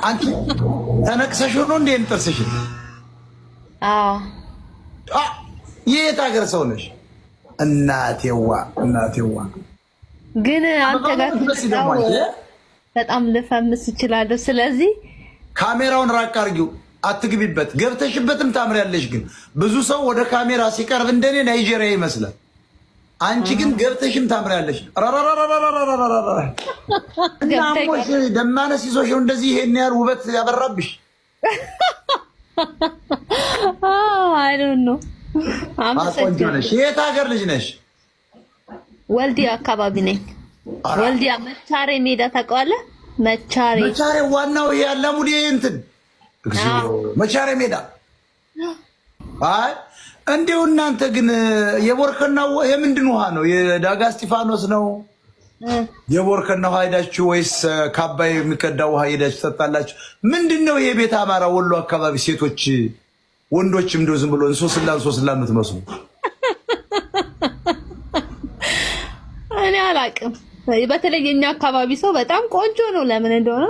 አንቺ ተነቅሰሽ ነው እንዴ እንጥርስሽ? የት ሀገር ሰው ነሽ? እናቴዋ ግን አንተ ጋር በጣም ልፈምስ እችላለሁ። ስለዚህ ካሜራውን ራቅ አድርጊው፣ አትግቢበት። ገብተሽበትም ታምሪያለሽ። ግን ብዙ ሰው ወደ ካሜራ ሲቀርብ እንደኔ ናይጄሪያ ይመስላል። አንቺ ግን ገብተሽም ታምሪያለሽ። እናሞሽ ደማነስ ይዞሽ ነው እንደዚህ ይሄን ያህል ውበት ያበራብሽ። አይ ዶንት ኖ አመሰግናለሁ። የት ሀገር ልጅ ነሽ? ወልዲያ አካባቢ ነኝ። ወልዲያ መቻሬ ሜዳ ታውቀዋለህ? መቻሬ ዋናው ይሄ አላሙዲ እንትን መቻሬ ሜዳ። አይ እንደው እናንተ ግን የቦርከናው የምንድን ውሃ ነው? የዳጋ እስጢፋኖስ ነው የቦርከና ውሃ ሄዳችሁ ወይስ ካባይ የሚቀዳ ውሃ ሄዳችሁ ትጠጣላችሁ? ምንድነው ይሄ ቤት አማራ ወሎ አካባቢ ሴቶች ወንዶችም እንደው ዝም ብሎ እንሶስላ የምትመስሉ? እኔ አላቅም። በተለይ የኛ አካባቢ ሰው በጣም ቆንጆ ነው። ለምን እንደሆነ